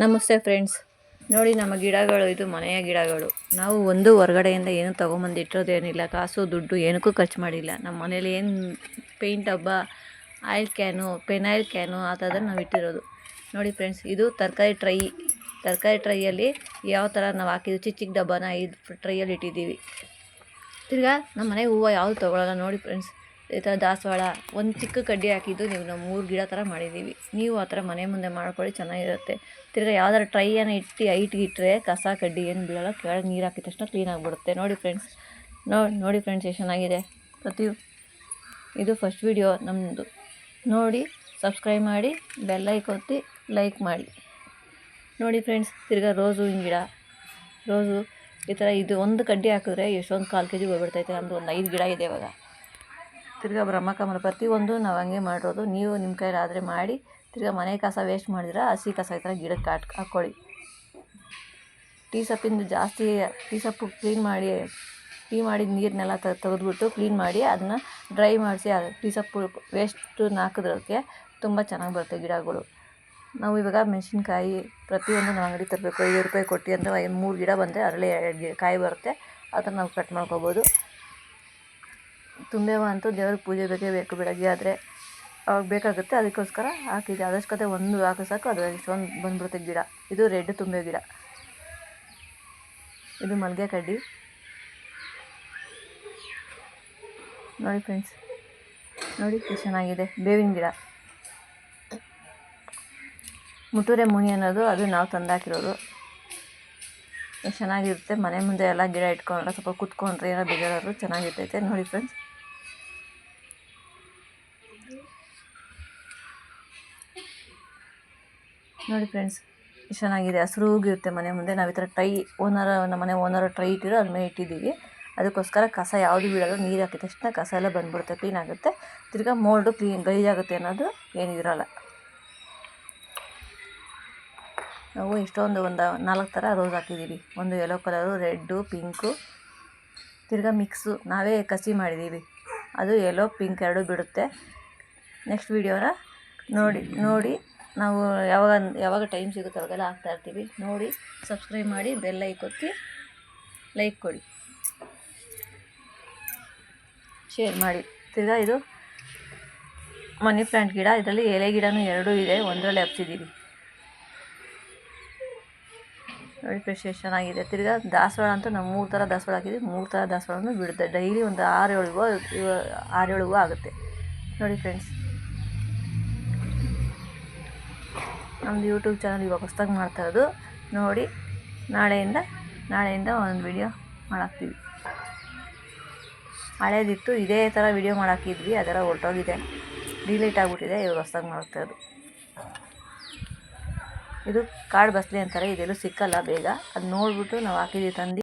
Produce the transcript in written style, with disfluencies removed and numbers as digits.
ನಮಸ್ತೆ ಫ್ರೆಂಡ್ಸ್, ನೋಡಿ ನಮ್ಮ ಗಿಡಗಳು. ಇದು ಮನೆಯ ಗಿಡಗಳು. ನಾವು ಒಂದು ಹೊರಗಡೆಯಿಂದ ಏನು ತೊಗೊಂಬಂದಿಟ್ಟಿರೋದೇನಿಲ್ಲ. ಕಾಸು ದುಡ್ಡು ಏನಕ್ಕೂ ಖರ್ಚು ಮಾಡಿಲ್ಲ. ನಮ್ಮ ಮನೇಲಿ ಏನು ಪೇಂಟ್ ಡಬ್ಬ, ಆಯಿಲ್ ಕ್ಯಾನು, ಪೆನಾಯಿಲ್ ಕ್ಯಾನು ಆ ಥರದಲ್ಲಿ ನಾವು ಇಟ್ಟಿರೋದು. ನೋಡಿ ಫ್ರೆಂಡ್ಸ್, ಇದು ತರಕಾರಿ ಟ್ರೈಯಲ್ಲಿ ಯಾವ ಥರ ನಾವು ಹಾಕಿದ್ವಿ. ಚಿಕ್ಕ ಚಿಕ್ಕ ಡಬ್ಬನ 5 ಟ್ರೈಯಲ್ಲಿ ಇಟ್ಟಿದ್ದೀವಿ. ತಿರ್ಗಾ ನಮ್ಮ ಮನೆಗೆ ಹೂವು ಯಾವುದು ತೊಗೊಳ್ಳಲ್ಲ. ನೋಡಿ ಫ್ರೆಂಡ್ಸ್, ಈ ಥರ ದಾಸವಾಳ ಒಂದು ಚಿಕ್ಕ ಕಡ್ಡಿ ಹಾಕಿದ್ದು ನೀವು ನಾವು 3 ಗಿಡ ಥರ ಮಾಡಿದ್ದೀವಿ. ನೀವು ಆ ಥರ ಮನೆ ಮುಂದೆ ಮಾಡ್ಕೊಳ್ಳಿ, ಚೆನ್ನಾಗಿರುತ್ತೆ. ತಿರ್ಗಾ ಯಾವ್ದಾರು ಟ್ರೈಯನ್ನು ಇಟ್ಟು ಹೈಟ್ಗೆ ಇಟ್ಟರೆ ಕಸ ಕಡ್ಡಿ ಏನು ಬೀಳಲ್ಲ. ಕೆಳಗೆ ನೀರು ಹಾಕಿದ ತಕ್ಷಣ ಕ್ಲೀನ್ ಆಗಿಬಿಡುತ್ತೆ. ನೋಡಿ ಫ್ರೆಂಡ್ಸ್ ಎಷ್ಟು ಚೆನ್ನಾಗಿದೆ. ಇದು ಫಸ್ಟ್ ವಿಡಿಯೋ ನಮ್ಮದು. ನೋಡಿ ಸಬ್ಸ್ಕ್ರೈಬ್ ಮಾಡಿ, ಬೆಲ್ ಐಕಾನ್ ಒತ್ತಿ ಲೈಕ್ ಮಾಡಿ. ನೋಡಿ ಫ್ರೆಂಡ್ಸ್, ತಿರ್ಗಾ ರೋಸು ಗಿಡ. ರೋಸು ಈ ಥರ ಇದು ಒಂದು ಕಡ್ಡಿ ಹಾಕಿದ್ರೆ ಎಷ್ಟೊಂದು 1/4 kg ಹೋಗ್ಬಿಡ್ತೈತೆ. ನಮ್ಮದು ಒಂದು 5 ಗಿಡ ಇದೆ ಇವಾಗ. ತಿರ್ಗಾ ಬ್ರಹ್ಮಕಮಲ ಪ್ರತಿಯೊಂದು ನಾವು ಹಂಗೆ ಮಾಡಿರೋದು. ನೀವು ನಿಮ್ಮ ಕೈಲಾದರೆ ಮಾಡಿ. ತಿರ್ಗಾ ಮನೆ ಕಸ ವೇಸ್ಟ್ ಮಾಡಿದ್ರೆ ಹಸಿ ಕಸ ಈ ಥರ ಗಿಡಕ್ಕೆ ಹಾಕ್ಕೊಳ್ಳಿ. ಟೀ ಸೊಪ್ಪು ಕ್ಲೀನ್ ಮಾಡಿದ ನೀರನ್ನೆಲ್ಲ ತೆಗೆದ್ಬಿಟ್ಟು ಕ್ಲೀನ್ ಮಾಡಿ ಅದನ್ನ ಡ್ರೈ ಮಾಡಿಸಿ ಟೀ ಸೊಪ್ಪು ವೇಸ್ಟನ್ನ ಹಾಕಿದ್ರಕ್ಕೆ ತುಂಬ ಚೆನ್ನಾಗಿ ಬರುತ್ತೆ ಗಿಡಗಳು. ನಾವು ಇವಾಗ ಮೆಣಸಿನ್ಕಾಯಿ ಪ್ರತಿಯೊಂದು ನಾವು ಅಂಗಡಿ ತರಬೇಕು. 5 ರೂಪಾಯಿ ಕೊಟ್ಟು ಅಂದರೆ 3 ಗಿಡ ಬಂದರೆ ಅದರಲ್ಲಿ 2 ಕಾಯಿ ಬರುತ್ತೆ. ಅದನ್ನು ನಾವು ಕಟ್ ಮಾಡ್ಕೋಬೋದು. ತುಂಬೆವ ಅಂತೂ ದೇವ್ರ ಪೂಜೆ ಬೇಕು ಬೆಳಗ್ಗೆ ಆದರೆ ಅವಾಗ ಬೇಕಾಗುತ್ತೆ. ಅದಕ್ಕೋಸ್ಕರ ಹಾಕಿದ್ದೆ. ಅದಷ್ಟೇ ಒಂದು ಹಾಕಿ ಸಾಕು, ಅದು ಇಷ್ಟೊಂದು ಬಂದ್ಬಿಡುತ್ತೆ ಗಿಡ. ಇದು ರೆಡ್ ತುಂಬೆ ಗಿಡ. ಇದು ಮಲ್ಲಿಗೆ ಕಡ್ಡಿ. ನೋಡಿ ಫ್ರೆಂಡ್ಸ್, ನೋಡಿ ಎಷ್ಟು ಚೆನ್ನಾಗಿದೆ. ಬೇವಿನ ಗಿಡ. ಮುಟೂರೆ ಮುನಿ ಅನ್ನೋದು ಅದು ನಾವು ತಂದಾಕಿರೋದು. ಎಷ್ಟು ಚೆನ್ನಾಗಿರುತ್ತೆ. ಮನೆ ಮುಂದೆ ಎಲ್ಲ ಗಿಡ ಇಟ್ಕೊಂಡ್ರೆ ಸ್ವಲ್ಪ ಕುತ್ಕೊಂಡ್ರೆ ಏನೋ ಬೇಜಾರಾದ್ರು ಚೆನ್ನಾಗಿರ್ತೈತೆ. ನೋಡಿ ಫ್ರೆಂಡ್ಸ್, ಎಷ್ಟು ಚೆನ್ನಾಗಿದೆ. ಹಸಿರುಗಿರುತ್ತೆ ಮನೆ ಮುಂದೆ. ನಾವು ಈ ಥರ ನಮ್ಮ ಮನೆ ಓನರ್ ಟ್ರೈ ಇಟ್ಟಿರೋ ಅದ್ರ ಮೇಲೆ ಇಟ್ಟಿದ್ದೀವಿ. ಅದಕ್ಕೋಸ್ಕರ ಕಸ ಯಾವುದು ಬೀಳಲ್ಲ. ನೀರು ಹಾಕಿದ ತಕ್ಷಣ ಕಸ ಎಲ್ಲ ಬಂದ್ಬಿಡುತ್ತೆ, ಕ್ಲೀನ್ ಆಗುತ್ತೆ. ತಿರ್ಗಾ ಮೋಲ್ಡು ಗಲೀಜಾಗುತ್ತೆ ಅನ್ನೋದು ಏನಿರಲ್ಲ. ನಾವು ಇಷ್ಟೊಂದು ಒಂದು 4 ಥರ ರೋಸ್ ಹಾಕಿದ್ದೀವಿ. ಒಂದು ಯೆಲ್ಲೋ ಕಲರು, ರೆಡ್ಡು, ಪಿಂಕು, ತಿರ್ಗಾ ಮಿಕ್ಸು ನಾವೇ ಕಸಿ ಮಾಡಿದ್ದೀವಿ. ಅದು ಯೆಲ್ಲೋ ಪಿಂಕ್ 2 ಬಿಡುತ್ತೆ. ನೆಕ್ಸ್ಟ್ ವೀಡಿಯೋನ ನೋಡಿ ನಾವು ಯಾವಾಗ ಟೈಮ್ ಸಿಗುತ್ತೆ ಅವಾಗೆಲ್ಲ ಹಾಕ್ತಾಯಿರ್ತೀವಿ. ನೋಡಿ ಸಬ್ಸ್ಕ್ರೈಬ್ ಮಾಡಿ, ಬೆಲ್ ಐಕಾನ್ ಒತ್ತಿ ಲೈಕ್ ಕೊಡಿ, ಶೇರ್ ಮಾಡಿ. ತಿರ್ಗಾ ಇದು ಮನಿ ಪ್ಲ್ಯಾಂಟ್ ಗಿಡ. ಇದರಲ್ಲಿ ಎಲೆ ಗಿಡನೂ 2 ಇದೆ. ಒಂದರಲ್ಲಿ ಹಬ್ಸಿದ್ದೀವಿ. ನೋಡಿ ಫ್ರೆಶ್ ಎಷ್ಟು ಚೆನ್ನಾಗಿದೆ. ತಿರ್ಗಾ ದಾಸವಾಳ ಅಂತೂ ನಾವು 3 ಥರ ದಾಸವಾಳ ಹಾಕಿದ್ದೀವಿ. 3 ಥರ ದಾಸವಾಳನೂ ಬಿಡುತ್ತೆ. ಡೈಲಿ ಒಂದು 6-7 ಹೂವು ಆಗುತ್ತೆ. ನೋಡಿ ಫ್ರೆಂಡ್ಸ್, ನಮ್ಮದು ಯೂಟ್ಯೂಬ್ ಚಾನಲ್ ಇವಾಗ ಹೊಸ್ದಾಗಿ ಮಾಡ್ತಾಯಿರೋದು. ನೋಡಿ, ನಾಳೆಯಿಂದ ಒಂದು ವಿಡಿಯೋ ಮಾಡಾಕ್ತೀವಿ. ಹಳೇದಿತ್ತು, ಇದೇ ಥರ ವಿಡಿಯೋ ಮಾಡಾಕಿದ್ವಿ. ಅದೆಲ್ಲ ಹೊರಟೋಗಿದೆ, ಡಿಲೀಟ್ ಆಗಿಬಿಟ್ಟಿದೆ. ಇವಾಗ ಹೊಸ್ದಾಗಿ ಮಾಡ್ತಾಯಿರೋದು. ಇದು ಕಾಡು ಬಸಳೆ ಅಂತಾರೆ. ಇದೆಲ್ಲೂ ಸಿಕ್ಕಲ್ಲ ಬೇಗ. ಅದು ನೋಡಿಬಿಟ್ಟು ನಾವು ಹಾಕಿದ್ದೀವಿ ತಂದು.